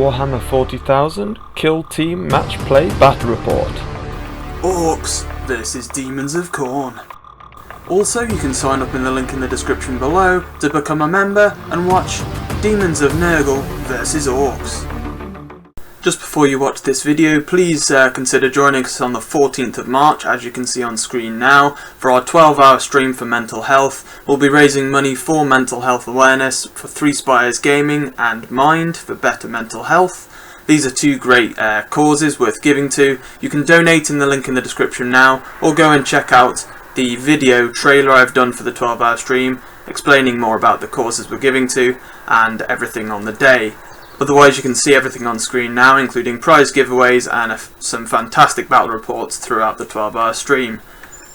Warhammer 40,000 Kill Team Match Play Battle Report. Orks versus Demons of Khorne. Also, you can sign up in the link in the description below to become a member and watch Demons of Nurgle versus Orks. Just before you watch this video, please consider joining us on the 14th of March, as you can see on screen now, for our 12-hour stream for mental health. We'll be raising money for mental health awareness for Three Spires Gaming and Mind for better mental health. These are two great causes worth giving to. You can donate in the link in the description now, or go and check out the video trailer I've done for the 12-hour stream, explaining more about the causes we're giving to and everything on the day. Otherwise, you can see everything on screen now, including prize giveaways and some fantastic battle reports throughout the 12-hour stream.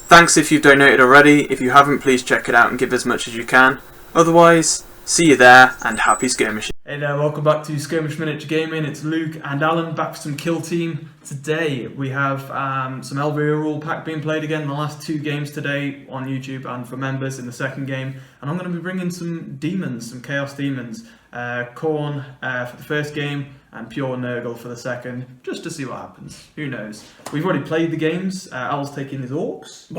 Thanks if you've donated already. If you haven't, please check it out and give as much as you can. Otherwise, see you there and happy skirmishing. Hey there, welcome back to Skirmish Miniature Gaming. It's Luke and Alan back for some Kill Team. Today we have some LVO rule pack being played again in the last two games today on YouTube and for members in the second game. And I'm going to be bringing some demons, some Chaos Demons. Khorne for the first game and pure Nurgle for the second, just to see what happens. Who knows? We've already played the games. Al's taking his Orks.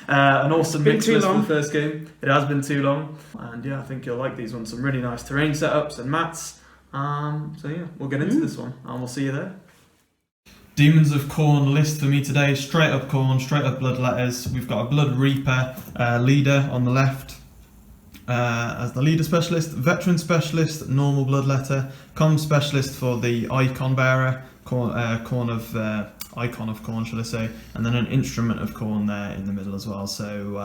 An awesome mix list for the first game. It has been too long, and yeah, I think you'll like these ones. Some really nice terrain setups and mats. So yeah, we'll get into this one, and we'll see you there. Demons of Khorne list for me today. Straight up Khorne, straight up blood letters. We've got a Blood Reaper leader on the left. As the leader specialist, veteran specialist, normal blood letter, comm specialist for the icon bearer, icon of Khorne, should I say, and then an instrument of Khorne there in the middle as well. So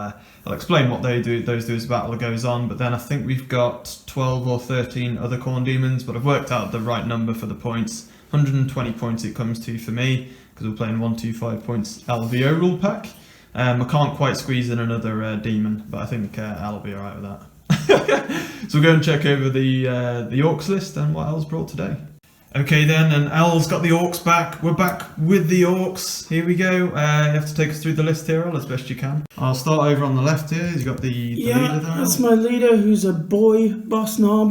I'll explain what those do as battle goes on. But then I think we've got 12 or 13 other Khorne demons, but I've worked out the right number for the points. 120 points it comes to for me, because we're playing 125 points LVO rule pack. I can't quite squeeze in another demon, but I think I'll be alright with that. So we'll go and check over the Orks list and what Al's brought today. Okay then, and Al's got the Orks back. We're back with the Orks. Here we go. You have to take us through the list here, Al, as best you can. I'll start over on the left here. You've got the leader there. That's my leader, who's a boy boss knob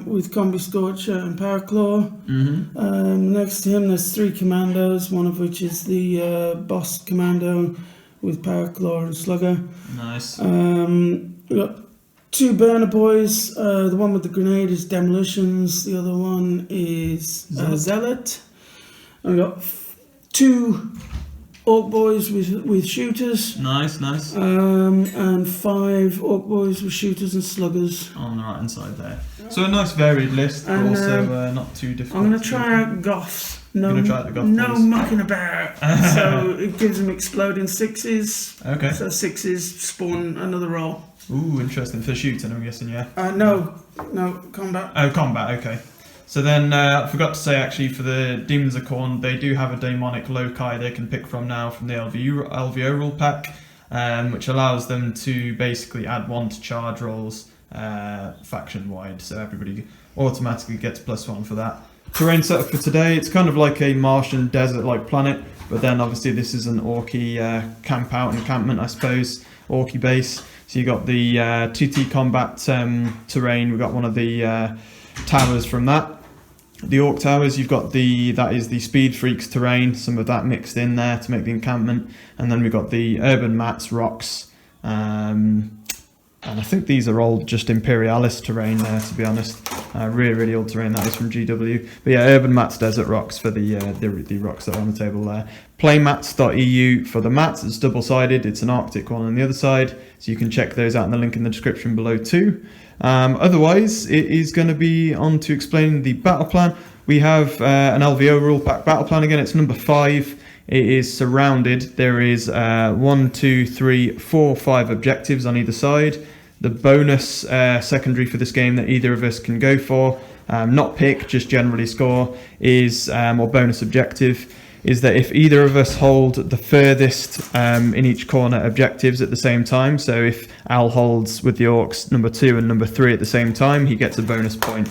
with Combi Scorcher and Power Claw. Next to him there's three commandos, one of which is the boss commando with Power Claw and Slugger. Nice. We've got two burner boys. The one with the grenade is Demolitions. The other one is Zealot. And we've got two Orc boys with shooters. Nice. And 5 Orc boys with shooters and sluggers. On the right hand side there. So a nice varied list, but also not too difficult. I'm going to try out Goths. No boys. mucking about. So it gives them exploding 6s. Okay. So 6s spawn another roll. Ooh, interesting. For shooting, I'm guessing, yeah? No, combat. Oh, combat, okay. So then, I forgot to say actually, for the Demons of Khorne, they do have a demonic loci they can pick from now from the LVO rule pack, which allows them to basically add 1 to charge rolls faction-wide, so everybody automatically gets +1 for that. Terrain setup for today, it's kind of like a Martian desert-like planet, but then obviously this is an Orky camp-out encampment, I suppose, Orky base. So you got the 2T combat terrain. We've got one of the towers from that. The Orc towers, you've got that is the Speed Freaks terrain, some of that mixed in there to make the encampment. And then we've got the UrbanMatz rocks. And I think these are all just Imperialist terrain there, to be honest. Really old terrain, that is from GW. But yeah, UrbanMatz desert rocks for the rocks that are on the table there. Playmats.eu for the mats. It's double-sided. It's an Arctic one on the other side. So you can check those out in the link in the description below too. Otherwise, it is going to be on to explain the battle plan. We have an LVO rule pack battle plan again. It's number 5. It is surrounded. There is 1, 2, 3, 4, 5 objectives on either side. The bonus secondary for this game that either of us can go for, not pick, just generally score, is, or bonus objective, is that if either of us hold the furthest in each corner objectives at the same time, so if Al holds with the Orks number 2 and number 3 at the same time, he gets a bonus point,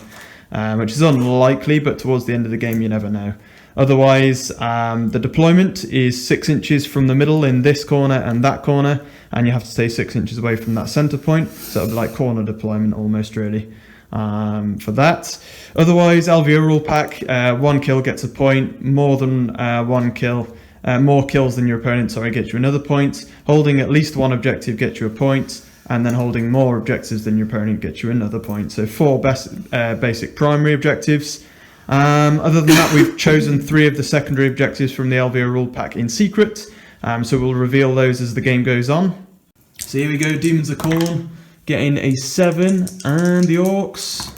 which is unlikely, but towards the end of the game you never know. Otherwise, the deployment is 6 inches from the middle in this corner and that corner, and you have to stay 6 inches away from that center point, so it'll be like corner deployment almost, really. for that. Otherwise, LVO rule pack, 1 kill gets a point, more than 1 kill, more kills than your opponent, sorry, gets you another point. Holding at least 1 objective gets you a point, and then holding more objectives than your opponent gets you another point. So 4 basic primary objectives. Other than that, we've chosen 3 of the secondary objectives from the LVO rule pack in secret, so we'll reveal those as the game goes on. So here we go, Daemons of Khorne getting a 7, and the Orks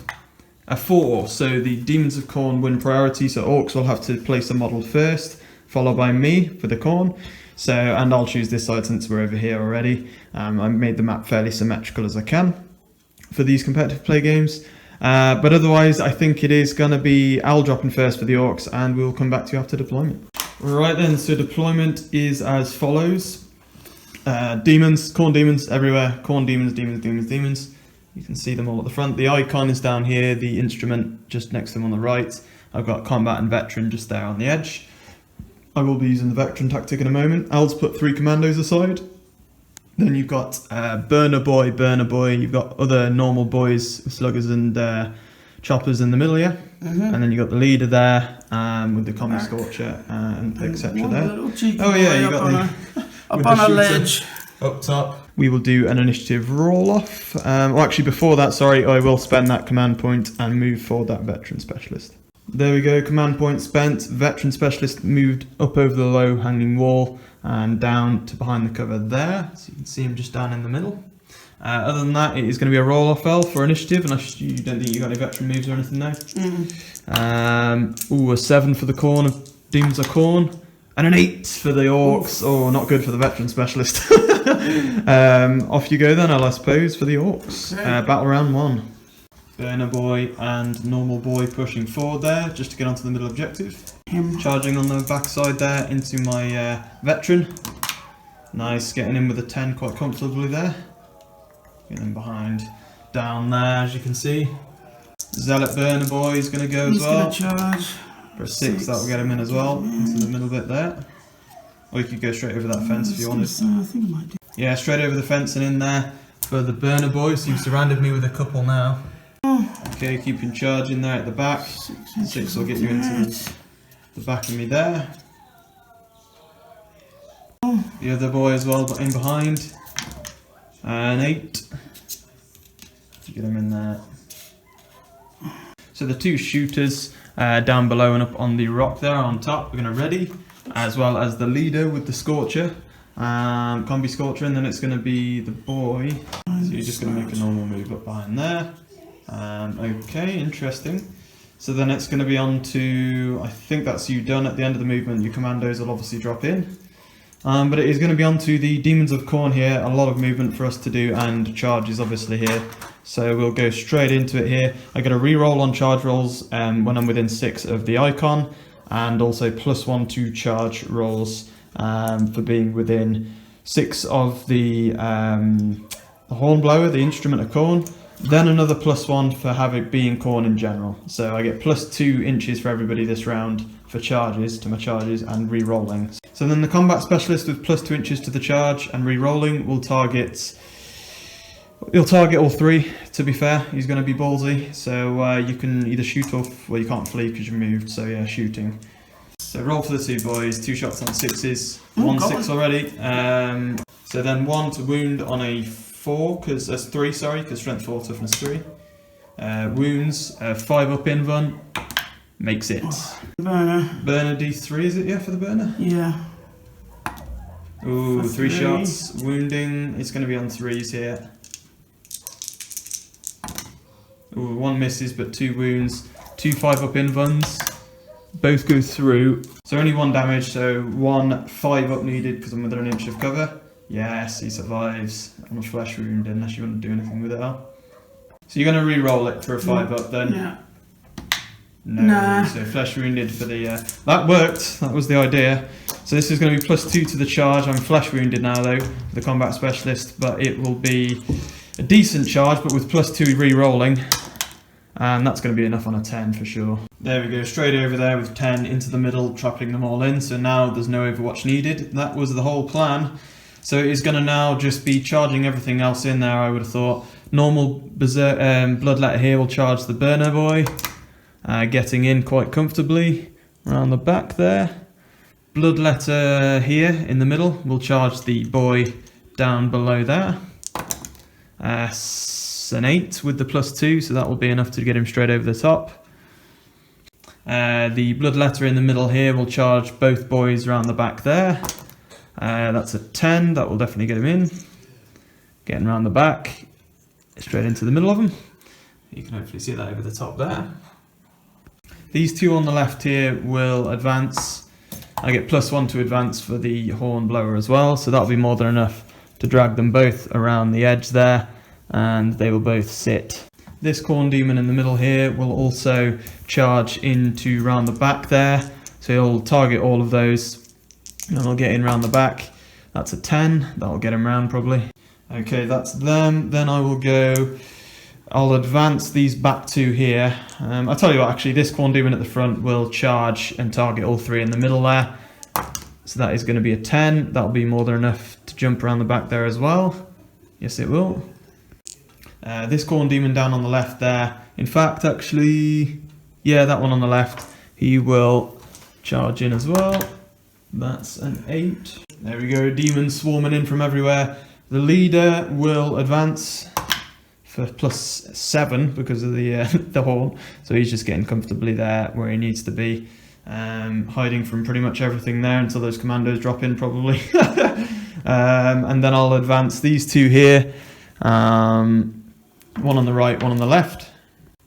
a 4. So the Daemons of Khorne win priority, so Orks will have to place a model first, followed by me for the Khorne. So, and I'll choose this side since we're over here already. I made the map fairly symmetrical as I can for these competitive play games. But otherwise, I think it is going to be Al dropping first for the Orks, and we'll come back to you after deployment. Right then, so deployment is as follows. Demons, Khorne demons everywhere. Khorne demons, demons, demons, demons. You can see them all at the front. The icon is down here, the instrument just next to them on the right. I've got combat and veteran just there on the edge. I will be using the veteran tactic in a moment. Al's put 3 commandos aside. Then you've got burner boy, you've got other normal boys, sluggers and choppers in the middle, yeah? And then you've got the leader there with the combi scorcher and etc. there. Oh yeah, you got the up on a ledge. Up top. We will do an initiative roll off. Well, actually before that, sorry, I will spend that command point and move forward that veteran specialist. There we go, command point spent. Veteran specialist moved up over the low hanging wall and down to behind the cover there. So you can see him just down in the middle. Other than that, it is going to be a roll off L for initiative, unless you don't think you got any veteran moves or anything now. Ooh, a 7 for the Khorne of Daemons of Khorne. And an 8 for the Orks. Oh, not good for the veteran specialist. Off you go then, I suppose, for the Orks. Battle round 1. Burner boy and normal boy pushing forward there, just to get onto the middle objective. Charging on the backside there into my veteran. Nice, getting in with a 10 quite comfortably there. Getting behind down there, as you can see. Zealot burner boy is going to go as well. He's going to charge. For a 6, that will get him in as well, into the middle bit there. Or you could go straight over that fence if you wanted. I think I might do. Yeah, straight over the fence and in there for the burner boy. So you've surrounded me with a couple now. Okay, keeping charge in there at the back. 6 will get you into the back of me there. The other boy as well, but in behind. And 8. Get him in there. So the 2 shooters down below and up on the rock there on top, we're going to ready, as well as the leader with the scorcher, combi scorcher, and then it's going to be the boy. So you're just going to make a normal move up behind there. Okay, interesting. So then it's going to be on to, I think that's you done at the end of the movement. Your commandos will obviously drop in. But it is going to be on to the Daemons of Khorne here. A lot of movement for us to do, and charges obviously here. So we'll go straight into it here. I get a reroll on charge rolls when I'm within 6 of the icon, and also +1 to charge rolls for being within 6 of the hornblower, the instrument of Khorne. Then another +1 for having being Khorne in general. So I get +2 inches for everybody this round for charges, to my charges, and re-rolling. So then the combat specialist with +2 inches to the charge and re-rolling will target... He'll target all 3, to be fair. He's going to be ballsy. So you can either shoot off... Well, you can't flee because you're moved, so yeah, shooting. So roll for the 2 boys, 2 shots on 6s. 1 6 already. So then 1 to wound on a 4, because that's 3, sorry, because strength 4, toughness 3. Wounds, 5 up in run, makes it. Burner. Burner D3, is it? Yeah, for the burner? Yeah. Ooh, For 3 3. shots. Wounding, it's going to be on 3s here. Ooh, 1 misses, but 2 wounds. 2 5 up in runs. Both go through. So only 1 damage, so 1 5 up needed because I'm within an inch of cover. Yes, he survives on a flesh wound, unless you want to do anything with it, Al. So you're going to re-roll it for a 5 up then? Yeah. No, Nah. So flesh wounded for the... that worked, that was the idea. So this is going to be +2 to the charge. I'm flesh wounded now though, for the combat specialist, but it will be a decent charge, but with +2 re-rolling. And that's going to be enough on a 10 for sure. There we go, straight over there with 10 into the middle, trapping them all in. So now there's no overwatch needed. That was the whole plan. So it is going to now just be charging everything else in there, I would have thought. Normal Bloodletter here will charge the Burner Boy, getting in quite comfortably around the back there. Bloodletter here in the middle will charge the boy down below there. An 8 with the +2, so that will be enough to get him straight over the top. The Bloodletter in the middle here will charge both boys around the back there. That's a 10, that will definitely get him in. Getting around the back, straight into the middle of them. You can hopefully see that over the top there. These two on the left here will advance. I get +1 to advance for the Hornblower as well, so that'll be more than enough to drag them both around the edge there, and they will both sit. This Khorne Demon in the middle here will also charge into round the back there, so he'll target all of those, and he'll get in round the back. That's a 10, that'll get him round probably. Okay, that's them. Then I'll advance these back two here. I'll tell you what, actually, this Khorne Demon at the front will charge and target all three in the middle there. So that is going to be a 10. That'll be more than enough to jump around the back there as well. Yes, it will. This Khorne Demon down on the left there. In fact, actually, yeah, that one on the left, he will charge in as well. That's an 8. There we go, demons swarming in from everywhere. The leader will advance for +7 because of the horn, so he's just getting comfortably there where he needs to be, hiding from pretty much everything there until those commandos drop in probably. And then I'll advance these two here, one on the right, one on the left.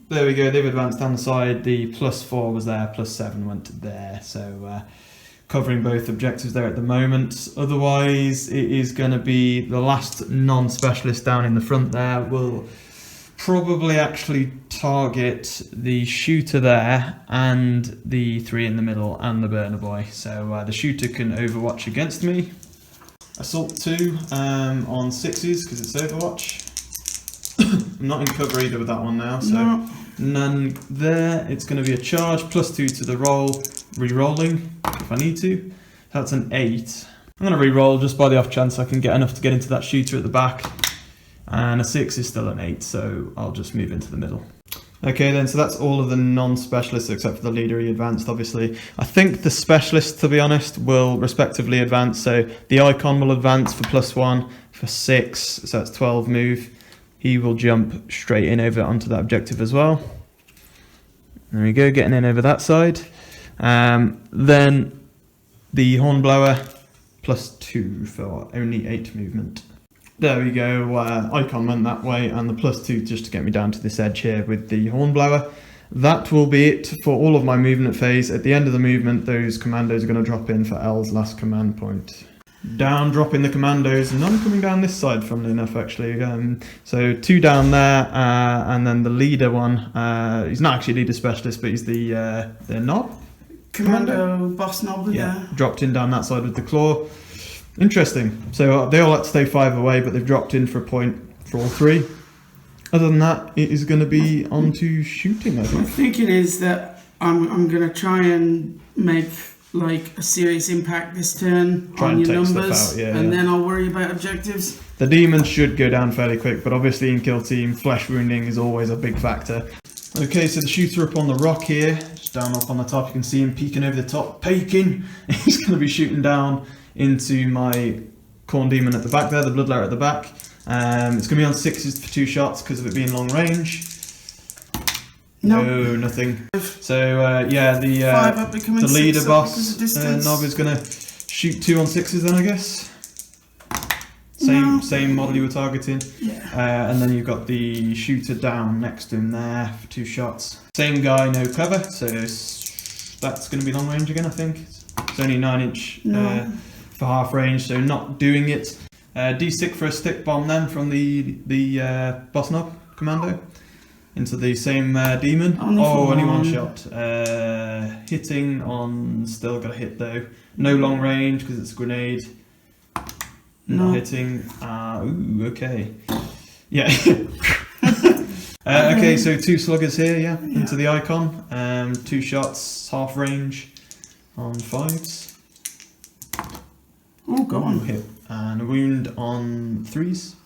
There we go, they've advanced down the side. The +4 was there, +7 went to there, so covering both objectives there at the moment. Otherwise, it is going to be the last non-specialist down in the front there will probably actually target the shooter there and the 3 in the middle and the Burner Boy. So the shooter can overwatch against me. Assault 2 on 6s because it's Overwatch. I'm not in cover either with that one now, so no. None there. It's going to be a charge, +2 to the roll, re-rolling if I need to. That's an 8. I'm going to re-roll just by the off chance I can get enough to get into that shooter at the back. And a 6 is still an 8, so I'll just move into the middle. Okay then, so that's all of the non-specialists except for the leader. He advanced, obviously. I think the specialists, to be honest, will respectively advance. So the icon will advance for +1 for 6, so that's 12 move. He will jump straight in over onto that objective as well. There we go, getting in over that side. Then the Hornblower +2 for only 8 movement. There we go, icon went that way, and the +2 just to get me down to this edge here with the Hornblower. That will be it for all of my movement phase. At the end of the movement, those commandos are going to drop in for L's last command point. Down, dropping the commandos, none coming down this side, funnily enough, actually. So 2 down there, and then the leader one, he's not actually leader specialist, but he's the knob? Commando boss knob, yeah. Dropped in down that side with the claw. Interesting. So they all had to stay 5 away, but they've dropped in for a point for all 3. Other than that, it is going to be on to shooting, I think. My thinking is that I'm going to try and make like a serious impact this turn on your numbers, and then I'll worry about objectives. The demons should go down fairly quick, but obviously in kill team, flesh wounding is always a big factor. Okay, so the shooter up on the rock here, just down up on the top, you can see him peeking over the top, peeking. He's going to be shooting down into my Khorne Demon at the back there, the Bloodletter at the back. It's going to be on 6s for 2 shots because of it being long range. No, nothing. So yeah, the leader boss knob is going to shoot 2 on 6s then, I guess. Same model you were targeting. Yeah. And then you've got the shooter down next to him there for 2 shots. Same guy, no cover, so that's going to be long range again, I think. It's only 9-inch for half range, so not doing it. D6 for a stick bomb then from the boss knob commando into the same demon. Only 1 shot. Hitting on, still got a hit though. No long range because it's a grenade. Not hitting. Ooh, okay. Yeah. Okay, so 2 sluggers here, yeah, into the icon. 2 shots, half range on 5s. Oh, go on. Hit. And a wound on 3s.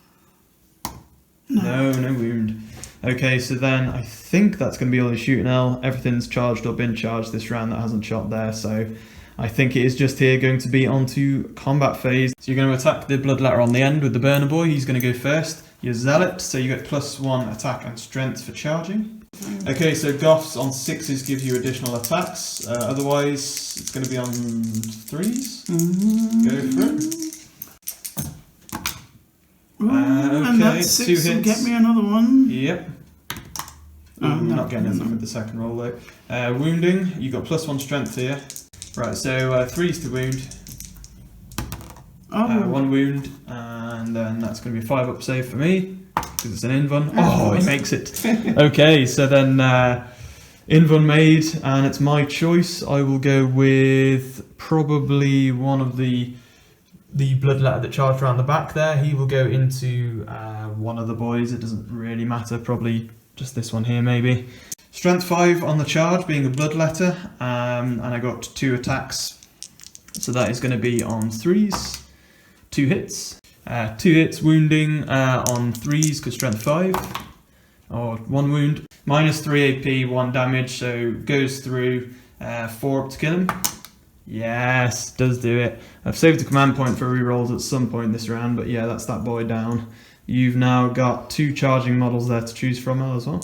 No wound. Okay, so then I think that's going to be all the shooting L. Everything's charged or been charged this round that hasn't shot there, so I think it is just here going to be onto combat phase. So you're going to attack the Bloodletter on the end with the Burner Boy. He's going to go first. Your Zealot, so you get +1 attack and strength for charging. Okay, so Goths on 6s give you additional attacks. Otherwise, it's going to be on 3s. Go for it. And Okay, that's 6 2 hits. will get me another one. Yep. I'm not getting anything with the second roll though. Wounding, you got +1 strength here. Right, so 3s to wound. 1 wound, and then that's going to be a 5-up save for me, because it's an Invuln. Oh, he makes it. Okay, so then Invuln made, and it's my choice. I will go with probably one of the Bloodletter that charged around the back there. He will go into one of the boys. It doesn't really matter, probably just this one here maybe. Strength 5 on the charge, being a Bloodletter, and I got 2 attacks. So that is going to be on 3s, 2 hits. 2 hits, wounding on 3s because strength 5, or 1 wound. -3 AP, 1 damage, so goes through 4 up to kill him. Yes, does do it. I've saved a command point for rerolls at some point this round, but yeah, that's that boy down. You've now got 2 charging models there to choose from as well.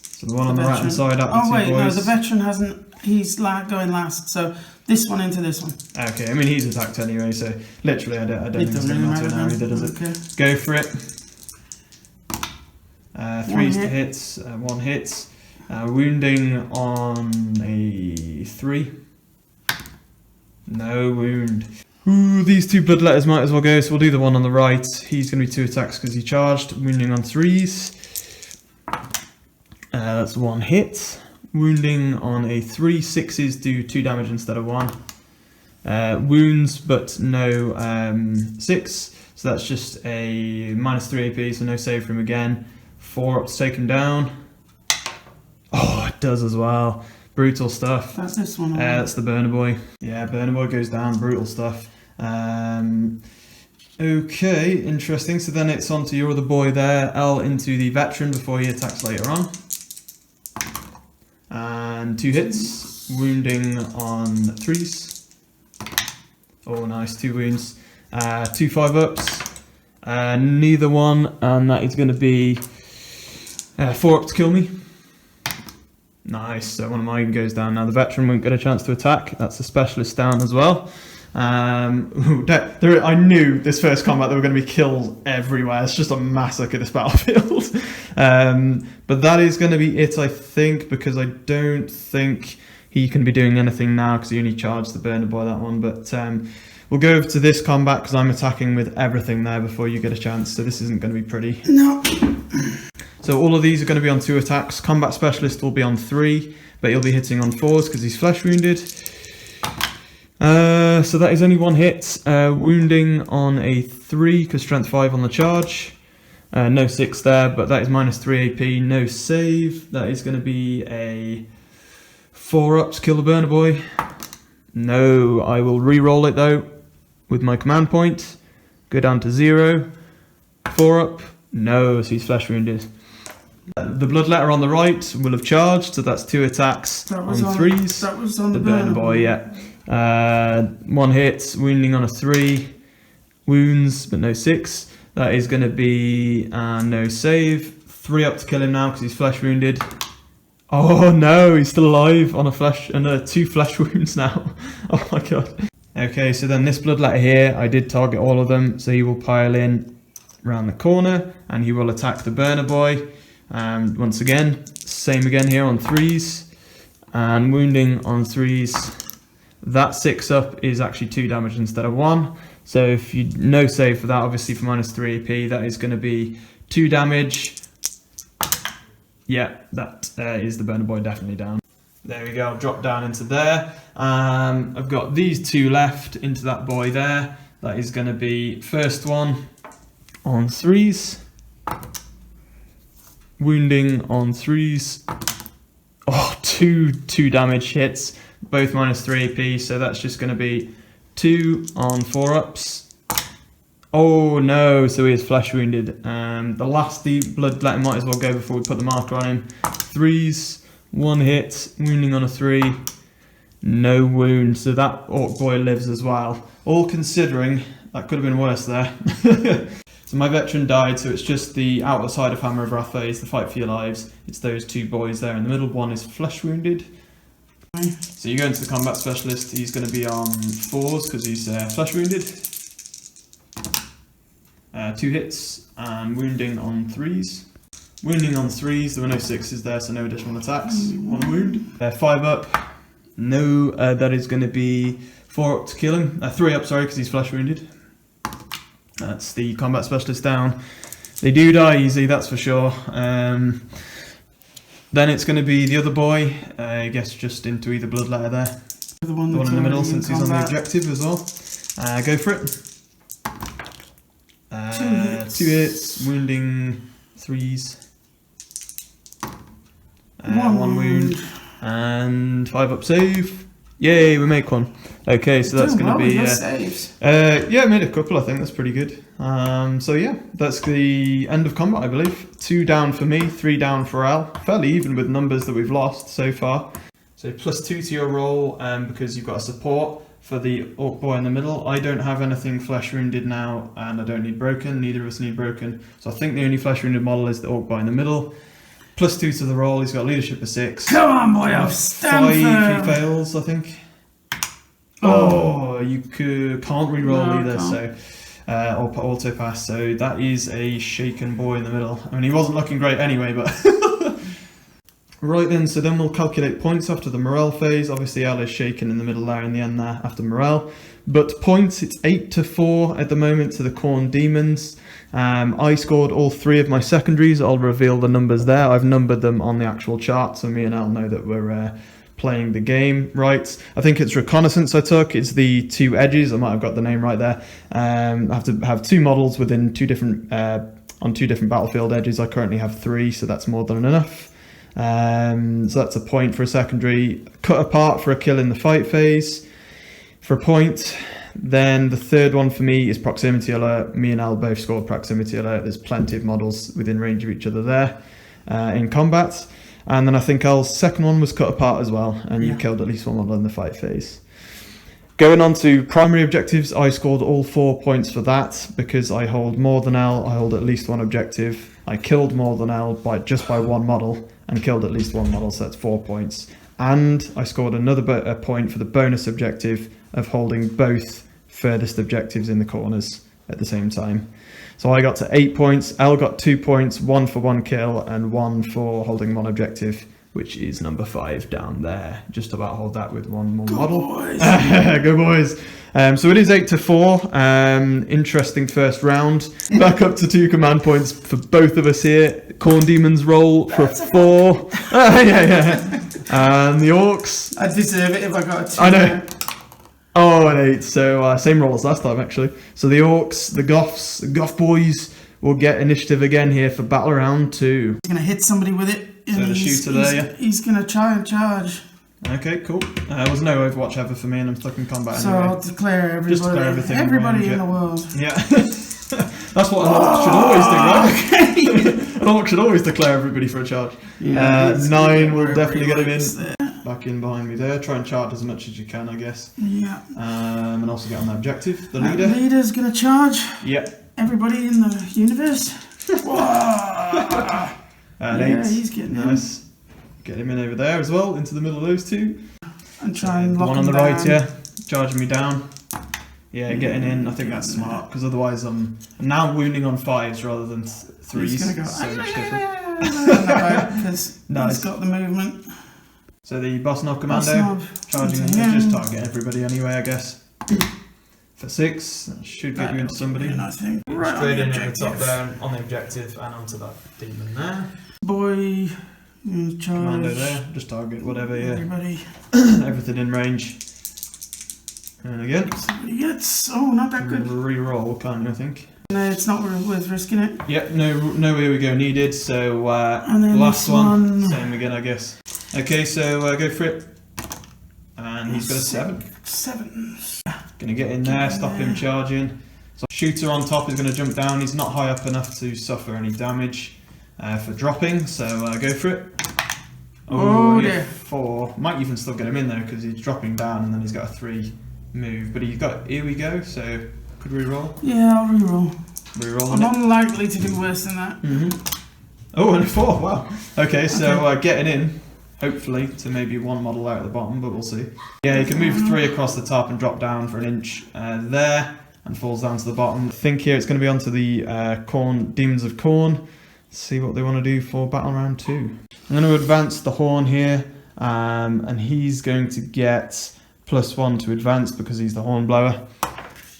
So the one on the right hand side up the 2 boys. No, the veteran hasn't, he's going last, so this one into this one. Okay, I mean he's attacked anyway, so literally I don't think it's going to matter now either, does it? Okay. Go for it. 3s to hits, 1 hits. Wounding on a 3. No wound. Ooh, these 2 Bloodletters might as well go, so we'll do the one on the right. He's going to be 2 attacks because he charged. Wounding on 3s. That's 1 hit. Wounding on a 3. 6s do 2 damage instead of 1. Wounds, but no 6. So that's just a -3 AP, so no save for him again. 4 up to take him down. Oh, it does as well. Brutal stuff. That's this one. That's the Burner Boy. Yeah, Burner Boy goes down. Brutal stuff. Okay, interesting. So then it's on to your other boy there. L into the Veteran before he attacks later on. And 2 hits. Wounding on 3s. Oh, nice. 2 wounds. 2 5-ups. Neither one. And that is going to be 4 up to kill me. Nice, so one of mine goes down now. The Veteran won't get a chance to attack. That's the Specialist down as well. I knew this first combat there were going to be kills everywhere. It's just a massacre, this battlefield. But that is going to be it, I think, because I don't think he can be doing anything now because he only charged the Burner Boy that one. But we'll go over to this combat because I'm attacking with everything there before you get a chance. So this isn't going to be pretty. No. So all of these are going to be on 2 attacks. Combat Specialist will be on 3, but he'll be hitting on 4s because he's flesh wounded. So that is only 1 hit. Wounding on a 3 because strength 5 on the charge. No 6 there, but that is -3 AP. No save. That is going to be a 4 up to kill the Burner Boy. No, I will re-roll it though with my command point. Go down to 0. 4 up. No, so he's flesh wounded. The Bloodletter on the right will have charged, so that's 2 attacks on 3s. That was on the Burner Boy, yeah. 1 hit, wounding on a 3. Wounds, but no 6. That is going to be no save. 3 up to kill him now because he's flesh wounded. Oh no, he's still alive on a flesh and 2 flesh wounds now. Oh my god. Okay, so then this Bloodletter here, I did target all of them, so he will pile in around the corner and he will attack the Burner Boy. Once again, same again here on 3s and wounding on 3s. That 6 up is actually 2 damage instead of 1. So if you no save for that, obviously for -3 AP, that is going to be 2 damage. Yeah, that is the Burner Boy definitely down. There we go, I'll drop down into there. I've got these 2 left into that boy there. That is going to be first one on 3s. Wounding on 3s. Oh, two damage hits, both -3 AP, so that's just going to be 2 on 4 ups. Oh no, so he is flesh wounded. The last bloodletting might as well go before we put the marker on him. 3s, 1 hit, wounding on a 3, no wound, so that orc boy lives as well. All considering, that could have been worse there. So my veteran died, so it's just the outer side of Hammer of Wrath phase, the fight for your lives. It's those 2 boys there in the middle. 1 is flesh wounded. So you go into the combat specialist, he's going to be on 4s because he's flesh wounded. 2 hits and wounding on 3s. Wounding on 3s, there were no 6s there, so no additional attacks. 1 wound. 5 up. No, that is going to be 4 up to kill him. 3 up, sorry, because he's flesh wounded. That's the combat specialist down. They do die easy, that's for sure. Then it's going to be the other boy. I guess just into either bloodletter there. The one in the middle, since he's on the objective as well. Go for it. 2 hits, wounding 3s. 1 wound. And 5 up save. Yay, we make 1. Okay, so that's going to be... yeah, I made a couple, I think. That's pretty good. So yeah, that's the end of combat, I believe. 2 down for me, 3 down for Al. Fairly even with numbers that we've lost so far. So +2 to your roll because you've got a support for the orc boy in the middle. I don't have anything flesh wounded now, and I don't need broken. Neither of us need broken. So I think the only flesh wounded model is the orc boy in the middle. +2 to the roll. He's got leadership of 6. Come on, boy, I'll stand 5 he fails, I think. Oh, you can't re-roll either, so or auto pass. So that is a shaken boy in the middle. I mean, he wasn't looking great anyway, but right then. So then we'll calculate points after the morale phase. Obviously, Al is shaken in the middle there in the end there after morale. But points, it's 8-4 at the moment to the Khorne Demons. I scored all 3 of my secondaries. I'll reveal the numbers there. I've numbered them on the actual chart, so me and Al know that we're playing the game right. I think it's reconnaissance I took. It's the 2 edges. I might have got the name right there. I have to have 2 models within 2 different on 2 different battlefield edges. I currently have 3, so that's more than enough. So that's a point for a secondary. Cut apart for a kill in the fight phase for a point. Then the third one for me is proximity alert. Me and Al both scored proximity alert. There's plenty of models within range of each other there in combat. And then I think Al's second one was cut apart as well, and you killed at least 1 model in the fight phase. Going on to primary objectives, I scored all 4 points for that because I hold more than Al. I hold at least 1 objective. I killed more than Al just by 1 model and killed at least 1 model, so that's 4 points. And I scored another point for the bonus objective of holding both furthest objectives in the corners at the same time. So I got to 8 points, Al got 2 points, 1 for 1 kill and 1 for holding 1 objective, which is number 5 down there. Just about hold that with 1 more model. Boys. Go boys. So it is 8-4. Interesting first round. Back up to 2 command points for both of us here. Khorne Demons roll for 4. And the Orks. I deserve it if I got a 2. I know. Oh, an 8. So same roll as last time actually. So the Orks, the Goth boys will get initiative again here for battle round 2. He's gonna hit somebody with it. So the shooter there, yeah. He's gonna try and charge. Okay, cool. There was no Overwatch ever for me, and I'm stuck in combat so anyway. I'll declare everybody, just declare everything everybody range, in the world. Yeah. That's what an Orc should always do, right? An Orc should always declare everybody for a charge. Yeah, 9 will definitely get him in. Back in behind me there. Try and charge as much as you can, I guess. Yeah. And also get on the objective. The leader. The leader's gonna charge. Yeah. Everybody in the universe. And 8. He's getting nice. Get him in over there as well, into the middle of those 2. And try and lock one on him the down. right, yeah. Charging me down. Yeah, getting in. I think that's smart, because otherwise I'm now wounding on 5s rather than 3s. He's gonna go so much different. because Nice. he's got the movement. So the Boss Knob Commando, Boss Knob. charging in, just target everybody anyway, I guess. For 6, that should get you into somebody. I think. Straight in at the top there, on the objective, and onto that demon there. Boy, charge. Commando there, just target whatever, yeah. Everybody. Everything in range. And again. Somebody gets. Oh, not that good. Re-roll, can't you, I think? No, it's not worth risking it. Yep, no here we go needed, so and then last this one, same again, I guess. Okay, so go for it. And he's got a 7. 7. Gonna get in there, stop him charging. So Shooter on top is going to jump down. He's not high up enough to suffer any damage for dropping, so go for it. Oh, only dear. 4. Might even still get him in there because he's dropping down and then he's got a 3 move. But he's got, here we go, so could we roll? Yeah, I'll reroll. Reroll I'm on it. unlikely to do worse than that. Oh, and a 4, wow. Okay, so getting in, hopefully, to maybe 1 model out at the bottom, but we'll see. Yeah, you can move 3 across the top and drop down for an inch there, and falls down to the bottom. I think here it's going to be onto the Khorne, Demons of Khorne. See what they want to do for battle round 2. I'm going to advance the Horn here, and he's going to get +1 to advance because he's the Hornblower.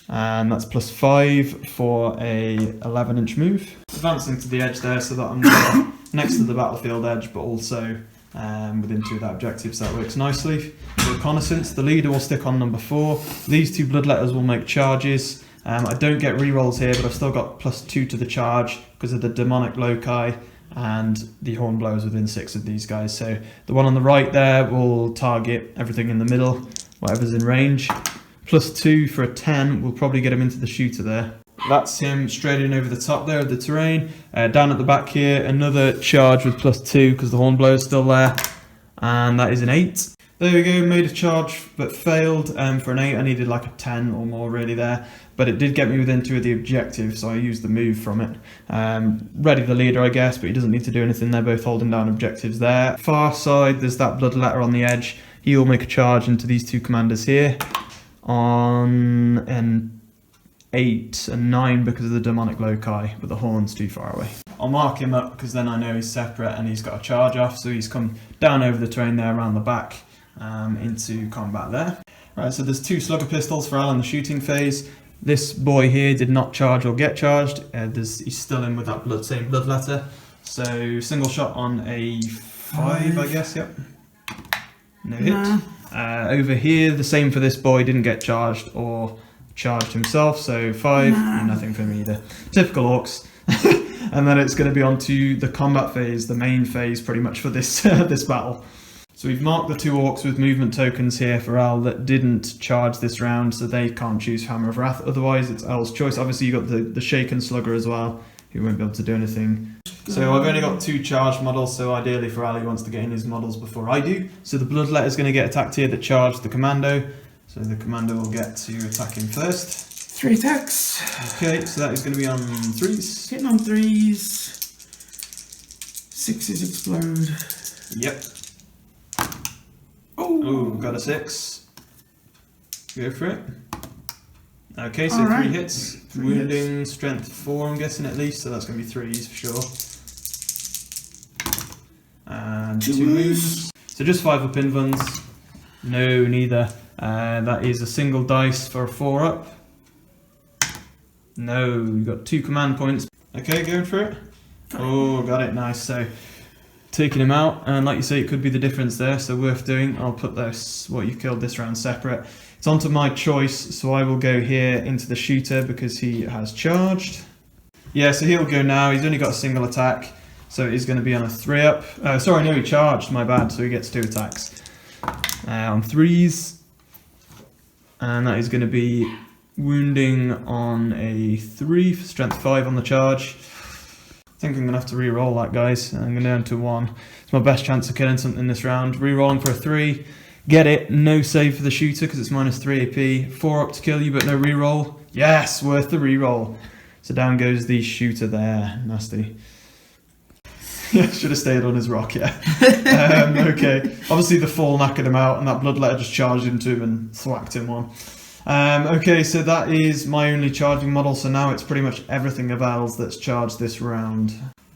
And that's +5 for a 11-inch move. Advancing to the edge there so that I'm not next to the battlefield edge, but also within 2 of that objective, so that works nicely. For reconnaissance, the leader will stick on number 4. These 2 bloodletters will make charges. I don't get rerolls here, but I've still got +2 to the charge because of the demonic loci and the Hornblowers within 6 of these guys. So the one on the right there will target everything in the middle, whatever's in range. +2 for a 10 will probably get him into the shooter there. That's him straight in over the top there of the terrain. Down at the back here, another charge with +2 because the Hornblower's still there. And that is an 8. There we go, made a charge but failed. For an 8 I needed like a 10 or more really there. But it did get me within 2 of the objectives, so I used the move from it. Ready the leader, I guess, but he doesn't need to do anything. They're both holding down objectives there. Far side, there's that bloodletter on the edge. He will make a charge into these 2 commanders here. On an 8 and 9 because of the demonic loci, but the Horn's too far away. I'll mark him up because then I know he's separate and he's got a charge off, so he's come down over the terrain there around the back into combat there. Right, so there's 2 slugger pistols for Al in the shooting phase. This boy here did not charge or get charged. He's still in with that same bloodletter. So single shot on a 5, I guess, yep. No hit. Nah. Over here, the same for this boy, didn't get charged or charged himself, so 5, nothing for me either. Typical Orks. And then it's going to be on to the combat phase, the main phase pretty much for this this battle. So we've marked the 2 Orks with movement tokens here for Al that didn't charge this round, so they can't choose Hammer of Wrath, otherwise it's Al's choice. Obviously you've got the Shaken Slugger as well, who won't be able to do anything. So I've only got 2 charged models, so ideally for Al he wants to get in his models before I do. So the bloodletter is going to get attacked here that charged the commando, so the commando will get to attack him first. 3 attacks. Okay, so that is going to be on 3s. Hitting on 3s. 6s explode. Yep. Oh, got a 6. Go for it. Okay, so Alright. 3 hits. 3 Wounding, strength 4 I'm guessing at least, so that's going to be 3s for sure. And 2 wounds. So just 5 up invulns. No, neither. That is a single dice for a 4 up. No, you got 2 command points. Okay, going for it. Oh, got it, nice. So taking him out, and like you say, it could be the difference there, so worth doing. I'll put this, what you've killed this round, separate. It's onto my choice, so I will go here into the shooter because he has charged. Yeah, so he'll go now. He's only got a single attack, so it is going to be on a 3 up. Sorry, no, he charged, my bad, so he gets 2 attacks. On 3s, and that is going to be wounding on a 3 for strength 5 on the charge. I think I'm going to have to re-roll that, guys. I'm going down to 1. It's my best chance of killing something this round. Re-rolling for a 3. Get it. No save for the shooter because it's -3 AP. 4 up to kill you, but no re-roll. Yes, worth the re-roll. So down goes the shooter there. Nasty. Yeah, should have stayed on his rock, yeah. Okay. Obviously the fall knackered him out and that bloodletter just charged into him and thwacked him on. Okay, so that is my only charging model, so now it's pretty much everything of Al's that's charged this round.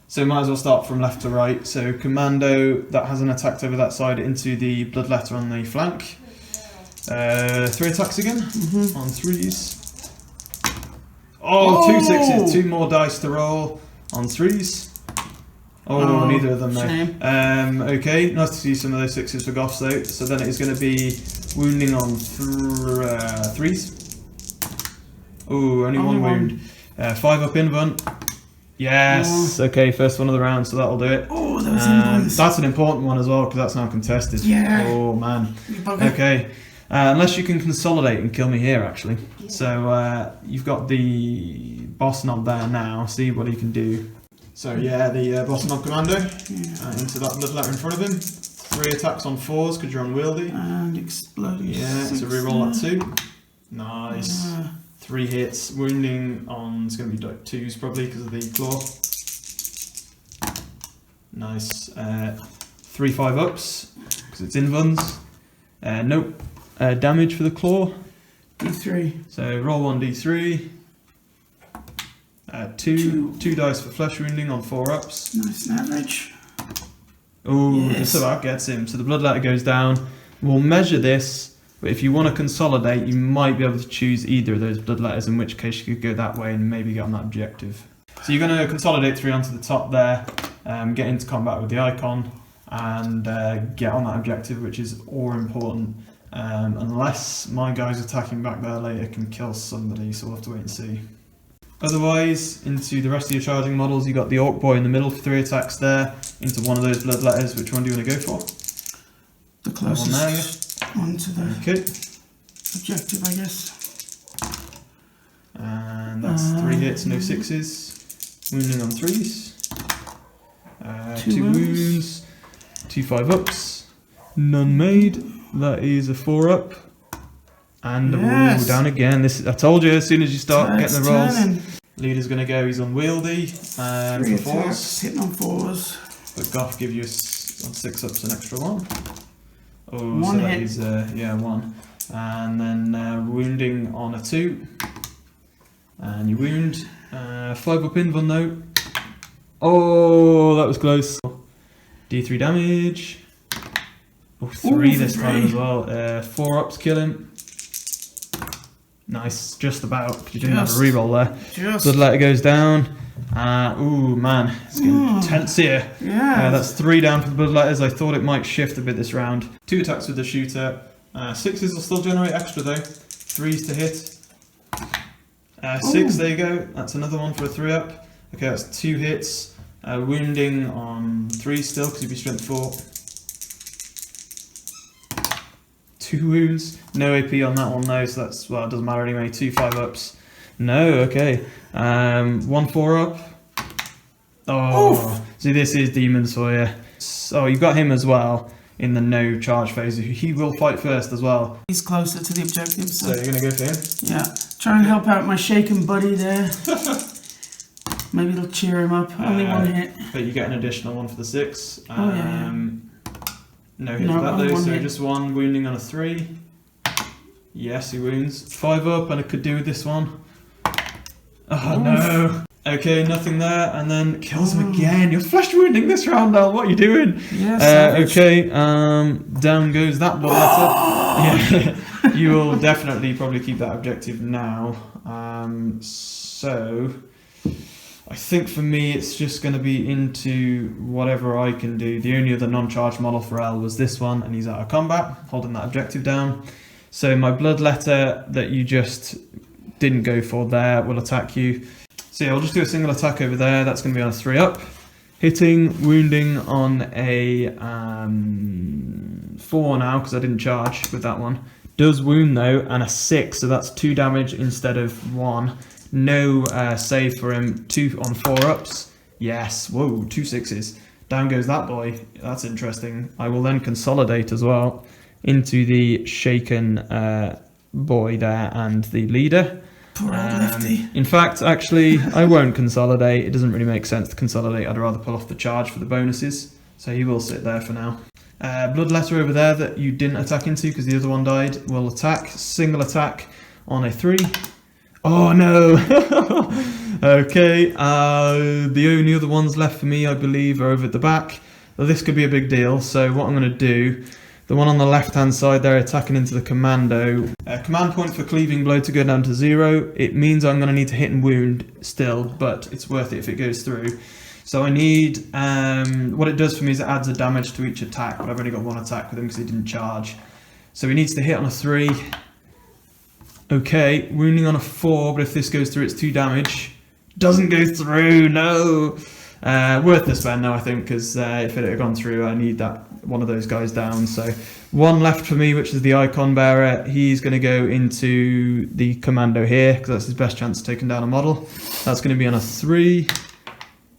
So might as well start from left to right. So Commando, that hasn't attacked over that side, into the bloodletter on the flank. 3 attacks again, on 3s. Oh, 2 6s, 2 more dice to roll on 3s. Oh, neither of them though. Okay, nice to see some of those 6s for Goths though. So then it is going to be wounding on 3s. Oh, only 1 wound. 5 up invuln. Yes. Okay, first one of the round, so that'll do it. Oh, those invulns. That's an important one as well because that's now contested. Yeah. Oh man. Okay. Unless you can consolidate and kill me here, actually. So you've got the boss knob there now. See what he can do. So yeah, the boss knob commando into that bloodletter in front of him. 3 attacks on 4s because you're unwieldy. And exploding. Yeah, so reroll that 2. Nice. 3 hits. Wounding on, it's going to be like 2s probably because of the claw. Nice. 3 5-ups because it's invuns. Nope. Damage for the claw. D3. So roll 1d3. 2 dice for flesh wounding on 4-ups. Nice average. Oh, Yes. so that gets him. So the bloodletter goes down. We'll measure this, but if you want to consolidate, you might be able to choose either of those bloodletters, in which case you could go that way and maybe get on that objective. So you're going to consolidate 3 onto the top there, get into combat with the icon, and get on that objective, which is all important. Unless my guys attacking back there later can kill somebody, so we'll have to wait and see. Otherwise, into the rest of your charging models, you got the Orc Boy in the middle for 3 attacks there, into one of those bloodletters. Which one do you want to go for? The closest one to the objective, I guess. And that's 3 hits, no 6s. Wounding on 3s. 2 wounds. 2 5-ups. None made. That is a 4-up. And Yes. down again. This I told you, as soon as you start It's getting the rolls. turning. Leader's going to go, he's unwieldy. 3 For attacks, 4s. hitting on 4s. But Goth give you on 6-ups an extra 1. Oh, One so that hit. is, 1. And then wounding on a 2. And you wound. 5-up invuln though. Oh, that was close. D3 damage. Oh, 3 this time as well. 4-ups kill him. Nice, just about. You didn't have a reroll there. Just. Bloodletter goes down. Ooh, man, it's getting tense here. Yeah. That's 3 down for the bloodletters. I thought it might shift a bit this round. 2 attacks with the shooter. 6s will still generate extra though. 3s to hit. 6, there you go. That's another one for a 3-up. Okay, that's 2 hits. Wounding on 3 still because you'd be strength 4. 2 wounds. No AP on that one though, so that's, well, it doesn't matter anyway. 2 5-ups. No, okay. 1 4-up. Oh, see, this is Demons for you. So you've got him as well in the no charge phase. He will fight first as well. He's closer to the objective, So so you're going to go for him? yeah. Try and help out my shaken buddy there. Maybe it'll cheer him up. Only 1 hit. But you get an additional 1 for the 6. Oh, yeah. No hit No, for that only though, 1 so hit. just 1 wounding on a 3. Yes, he wounds. 5-up, and I could do with this one. Oh no. Okay, nothing there, and then kills him again. You're flesh wounding this round, Al. What are you doing? Yes. Okay, down goes that bloodletter. Yeah, you will definitely probably keep that objective now. So I think for me it's just going to be into whatever I can do. The only other non-charged model for L was this one, and he's out of combat, holding that objective down. So my bloodletter that you just didn't go for there will attack you. So yeah, I'll just do a single attack over there. That's going to be on a 3-up. Hitting, wounding on a 4 now, because I didn't charge with that one. Does wound though, and a 6, so that's 2 damage instead of 1. No save for him. 2 on 4-ups. Yes, whoa, 2 6s. Down goes that boy. That's interesting. I will then consolidate as well into the shaken boy there and the leader. Poor old lefty. In fact, actually, I won't consolidate. It doesn't really make sense to consolidate. I'd rather pull off the charge for the bonuses. So he will sit there for now. Bloodletter over there that you didn't attack into because the other one died will attack. Single attack on a 3. Oh no! Okay, the only other ones left for me, I believe, are over at the back. Well, this could be a big deal, so what I'm going to do, the one on the left hand side there attacking into the commando. Command point for cleaving blow to go down to 0. It means I'm going to need to hit and wound still, but it's worth it if it goes through. So I need, what it does for me is it adds a damage to each attack, but I've only got 1 attack with him because he didn't charge. So he needs to hit on a 3. Okay, wounding on a 4, but if this goes through it's 2 damage. Doesn't go through, no! Worth the spend now I think, because if it had gone through I need that one of those guys down. So one left for me, which is the icon bearer. He's going to go into the commando here because that's his best chance of taking down a model. That's going to be on a 3.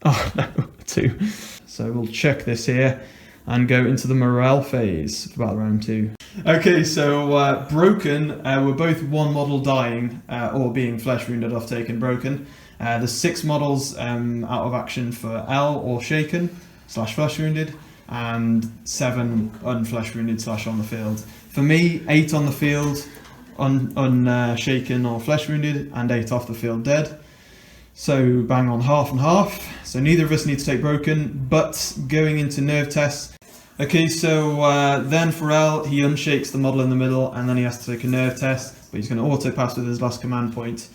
Oh no, 2. So we'll check this here and go into the morale phase for battle round 2. Okay, so broken, we're both one model dying or being flesh wounded off taken broken. There's 6 models out of action for L or shaken / flesh wounded, and 7 unflesh wounded / on the field. For me, 8 on the field, unshaken or flesh wounded, and 8 off the field dead. So bang on half and half. So neither of us need to take broken, but going into nerve tests. Okay, so then for L, he unshakes the model in the middle, and then he has to take a nerve test, but he's going to auto pass with his last command point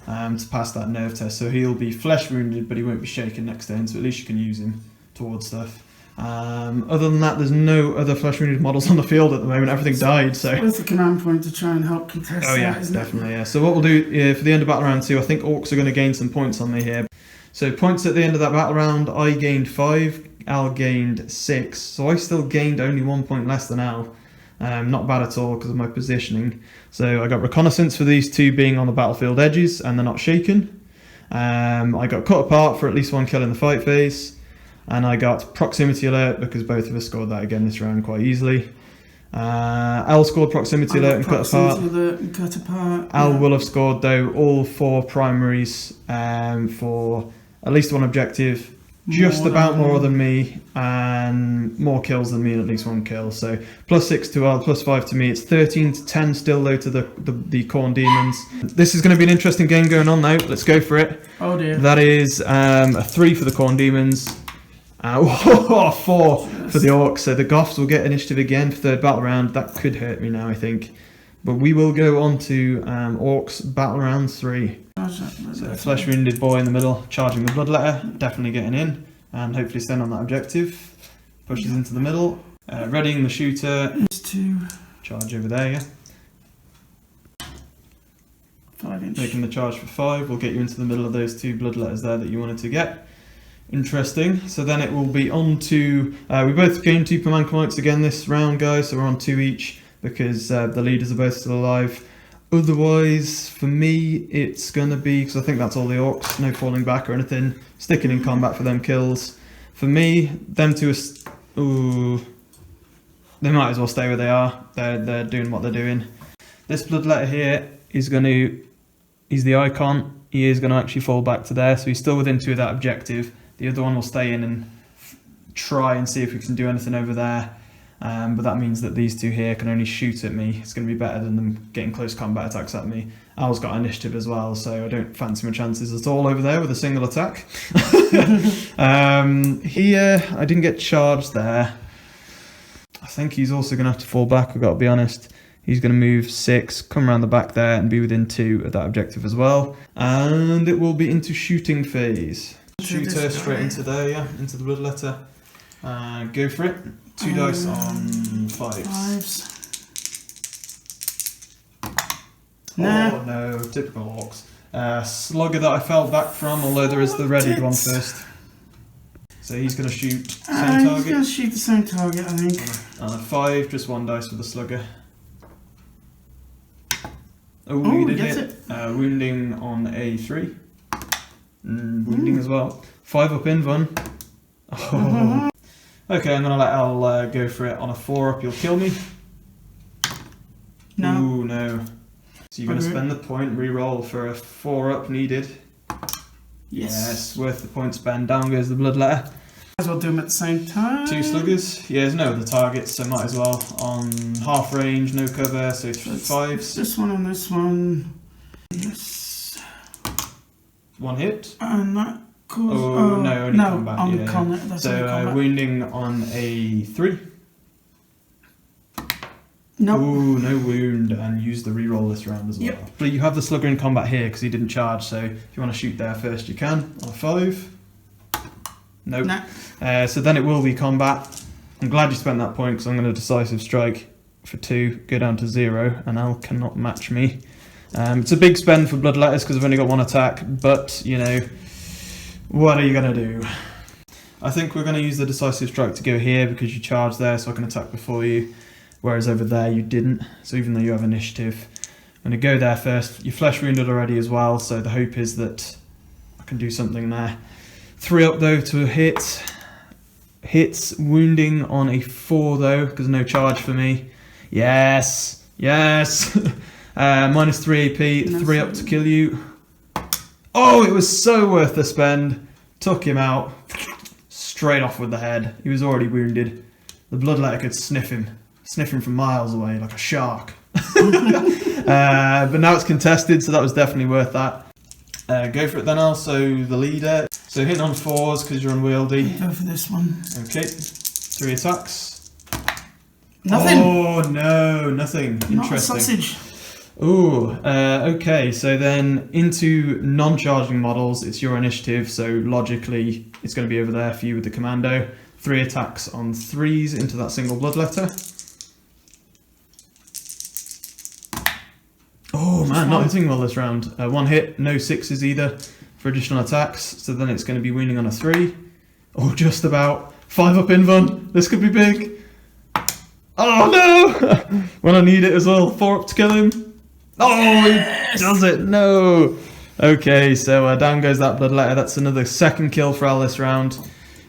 to pass that nerve test. So he'll be flesh wounded, but he won't be shaken next turn, so at least you can use him towards stuff. Other than that, there's no other flesh wounded models on the field at the moment. Everything died, so. With the command point to try and help contest Oh yeah, definitely, yeah. So what we'll do for the end of battle round 2, I think Orks are going to gain some points on me here. So points at the end of that battle round, I gained 5, Al gained 6, so I still gained only 1 point less than Al. Not bad at all because of my positioning. So I got reconnaissance for these 2 being on the battlefield edges and they're not shaken. I got cut apart for at least 1 kill in the fight phase. And I got proximity alert because both of us scored that again this round quite easily. Al scored proximity alert and cut apart. Al will have scored though all 4 primaries for at least 1 objective, just about more than me, and more kills than me and at least 1 kill. So +6 to Al, +5 to me. It's 13 to 10 still though to the Khorne Daemons. This is going to be an interesting game going on now. Let's go for it. Oh dear. That is a 3 for the Khorne Daemons. 4 for the Orks. So the Goths will get initiative again for 3rd battle round. That could hurt me now, I think. But we will go on to Orks battle round 3. So flesh wounded boy in the middle, charging the bloodletter, definitely getting in, and hopefully staying on that objective. Pushes into the middle, readying the shooter. Charge over there, yeah. 5 inch. Making the charge for 5 will get you into the middle of those 2 bloodletters there that you wanted to get. Interesting. So then it will be on to... we both gained 2 command points again this round, guys, so we're on 2 each because the leaders are both still alive. Otherwise, for me, it's going to be, because I think that's all the Orks, no falling back or anything, sticking in combat for them kills. For me, them 2 are... Ooh, they might as well stay where they are. They're doing what they're doing. This bloodletter here is going to... He's the icon. He is going to actually fall back to there, so he's still within 2 of that objective. The other one will stay in and try and see if we can do anything over there. But that means that these 2 here can only shoot at me. It's going to be better than them getting close combat attacks at me. Al's got initiative as well, so I don't fancy my chances at all over there with a single attack. Here, I didn't get charged there. I think he's also going to have to fall back, I've got to be honest. He's going to move 6, come around the back there and be within 2 of that objective as well. And it will be into shooting phase. Shooter straight into there, yeah, into the bloodletter. Go for it. 2 dice on 5s. Nah. Oh no, typical Orks. Slugger that I fell back from, although there is the readied one first. So he's going to shoot the same target. He's going to shoot the same target, I think. On a 5, just 1 dice for the slugger. Oh, Oh, he did gets hit. Wounding on a 3. Wounding as well. 5 up in 1. Oh. Okay, I'm going to let Al go for it. On a 4 up, you'll kill me. No. Ooh, no. So you're going to spend the point, re-roll for a 4 up needed. Yes, worth the point spend. Down goes the bloodletter. Might as well do them at the same time. 2 sluggers. Yeah, there's no other targets, so might as well. On half range, no cover, so 5s. This one and this one. Yes. 1 hit. And that causes... Oh, no, only combat. On yeah. combat. That's So combat. wounding on a 3. Nope. Ooh, no wound, and use the reroll this round as well. Yep. But you have the slugger in combat here because he didn't charge, so if you want to shoot there first, you can. On a 5. Nope. Nah. So then it will be combat. I'm glad you spent that point because I'm going to decisive strike for 2, go down to 0, and Al cannot match me. It's a big spend for bloodletters because I've only got 1 attack, but, you know, what are you going to do? I think we're going to use the decisive strike to go here because you charged there, so I can attack before you. Whereas over there you didn't. So even though you have initiative, I'm going to go there first. You're flesh wounded already as well, so the hope is that I can do something there. 3 up though to a hit. Hits wounding on a 4 though, because no charge for me. Yes, yes. Minus 3 AP, 3 up to kill you. Oh, it was so worth the spend. Took him out. Straight off with the head. He was already wounded. The bloodletter could sniff him from miles away like a shark. But now it's contested, so that was definitely worth that. Go for it then, also the leader. So hitting on 4s because you're unwieldy. Go for this one. Okay, 3 attacks. Nothing. Oh no, nothing. Not a Interesting. sausage. Ooh, okay, so then into non-charging models, it's your initiative, so logically it's going to be over there for you with the commando. 3 attacks on 3s into that single bloodletter. Oh man, not hitting well this round. 1 hit, no 6s either for additional attacks, so then it's going to be weaning on a 3. Oh, just about. 5 up invuln, this could be big. Oh no! When I need it as well, 4 up to kill him. Oh, yes! He does it, no! Okay, so down goes that bloodletter. That's another 2nd kill for Al this round.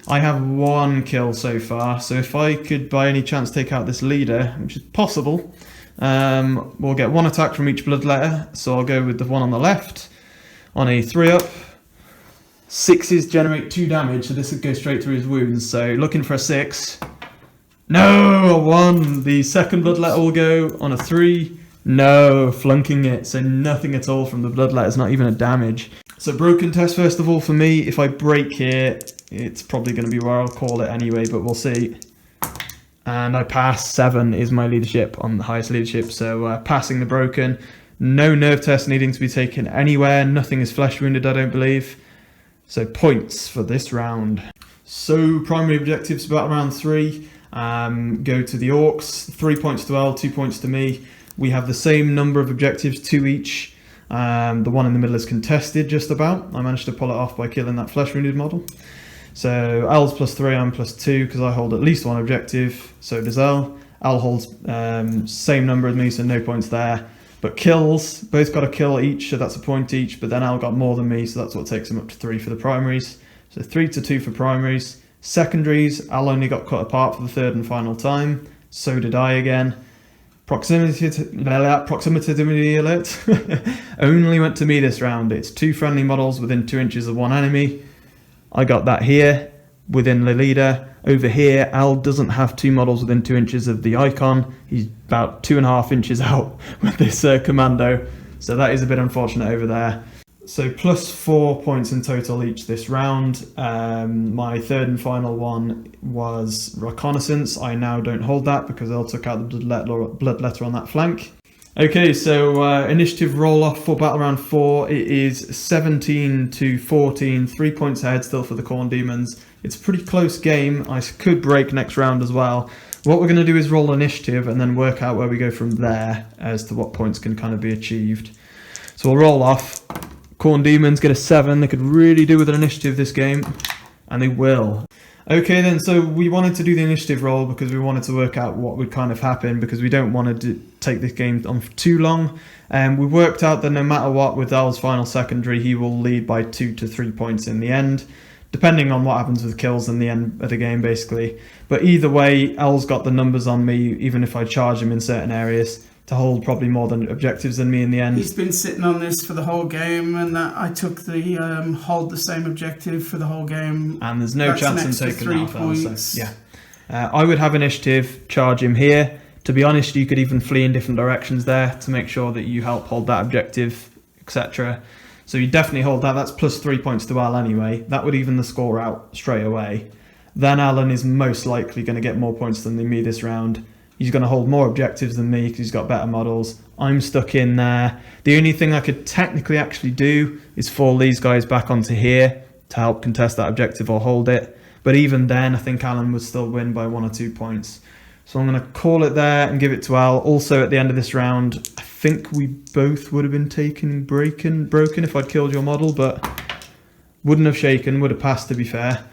I have 1 kill so far, so if I could by any chance take out this leader, which is possible, we'll get 1 attack from each bloodletter, so I'll go with the one on the left. On a 3 up, 6s generate 2 damage, so this would go straight through his wounds, so looking for a 6. No, a 1. The 2nd bloodletter will go on a 3. No, flunking it, so nothing at all from the bloodletters, not even a damage. So broken test first of all for me. If I break here, it's probably going to be where I'll call it anyway, but we'll see. And I pass. 7 is my leadership on the highest leadership, so passing the broken. No nerve test needing to be taken anywhere. Nothing is flesh wounded, I don't believe. So points for this round. So primary objectives about round 3. Go to the Orks. 3 points to L, 2 points to me. We have the same number of objectives, 2 each. The one in the middle is contested just about. I managed to pull it off by killing that flesh wounded model. So L's +3, I'm +2 because I hold at least 1 objective. So does L. L holds same number as me, so no points there. But kills, both got a kill each, so that's a point each. But then L got more than me, so that's what takes him up to 3 for the primaries. So 3 to 2 for primaries. Secondaries, L only got cut apart for the 3rd and final time. So did I again. Proximity alert only went to me this round. It's 2 friendly models within 2 inches of 1 enemy. I got that here within the leader. Over here, Al doesn't have 2 models within 2 inches of the icon. He's about 2.5 inches out with this commando. So that is a bit unfortunate over there. So +4 points in total each this round. My 3rd and final one was reconnaissance. I now don't hold that because L took out the bloodletter on that flank. Okay, so initiative roll off for battle round 4. It is 17 to 14, 3 points ahead still for the Khorne Demons. It's a pretty close game. I could break next round as well. What we're going to do is roll initiative and then work out where we go from there as to what points can kind of be achieved. So we'll roll off. Khorne Demons get a 7. They could really do with an initiative this game, and they will. Okay then, so we wanted to do the initiative roll because we wanted to work out what would kind of happen because we don't want to take this game on for too long. And we worked out that no matter what, with Al's final secondary, he will lead by 2 to 3 points in the end, depending on what happens with kills in the end of the game, basically. But either way, Al's got the numbers on me, even if I charge him in certain areas, to hold probably more than objectives than me in the end. He's been sitting on this for the whole game, and I took the hold the same objective for the whole game. And there's no chance in taking 3 that points. So, yeah. I would have initiative, charge him here. To be honest, you could even flee in different directions there to make sure that you help hold that objective, etc. So you definitely hold that. That's +3 points to Al anyway. That would even the score out straight away. Then Alan is most likely going to get more points than me this round. He's going to hold more objectives than me because he's got better models. I'm stuck in there. The only thing I could technically actually do is fall these guys back onto here to help contest that objective or hold it. But even then, I think Alan would still win by 1 or 2 points. So I'm going to call it there and give it to Al. Also, at the end of this round, I think we both would have been taken broken if I'd killed your model, but wouldn't have shaken, would have passed to be fair.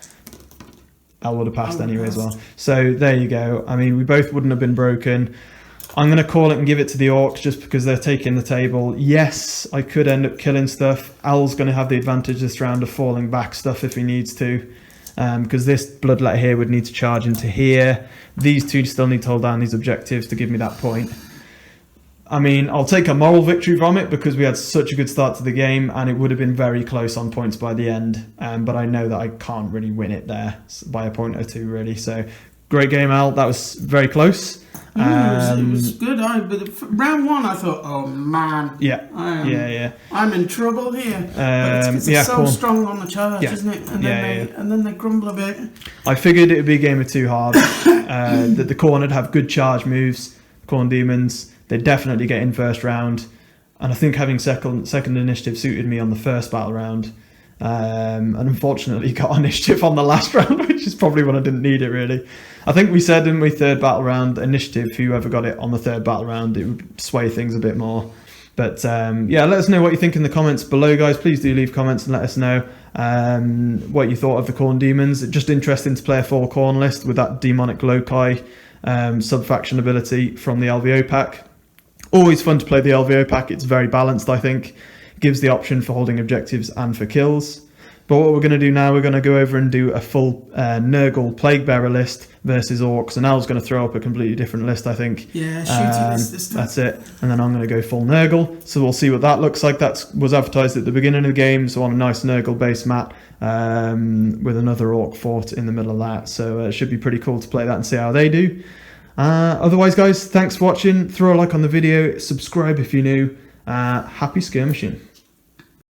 Al would have passed anyway as well. So there you go. I mean, we both wouldn't have been broken. I'm going to call it and give it to the Orcs just because they're taking the table. Yes, I could end up killing stuff. Al's going to have the advantage this round of falling back stuff if he needs to. Because this Bloodlet here would need to charge into here. These two still need to hold down these objectives to give me that point. I mean, I'll take a moral victory from it because we had such a good start to the game and it would have been very close on points by the end. But I know that I can't really win it there by a point or two, really. So, great game, Al. That was very close. It was good. But round one, I thought, oh man, I'm in trouble here. But it's so strong on the charge, isn't it? And then they crumble a bit. I figured it would be a game of two halves. That the Khorne would have good charge moves. Khorne Demons, they'd definitely get in first round, and I think having second initiative suited me on the first battle round. And unfortunately got initiative on the last round, which is probably when I didn't need it really. I think we said in my third battle round initiative, whoever got it on the third battle round, it would sway things a bit more. But yeah, let us know what you think in the comments below, guys. Please do leave comments and let us know what you thought of the Khorne Demons. Just interesting to play a full Khorne list with that demonic loci sub-faction ability from the LVO pack. Always fun to play the LVO pack. It's very balanced, I think. Gives the option for holding objectives and for kills. But what we're going to do now, we're going to go over and do a full Nurgle Plaguebearer list versus Orcs. And Al's going to throw up a completely different list, I think. Yeah, shooting list this time. That's it. And then I'm going to go full Nurgle. So we'll see what that looks like. That was advertised at the beginning of the game. So on a nice Nurgle base mat with another Orc fort in the middle of that. So it should be pretty cool to play that and see how they do. Otherwise, guys, thanks for watching. Throw a like on the video. Subscribe if you're new. Happy skirmishing.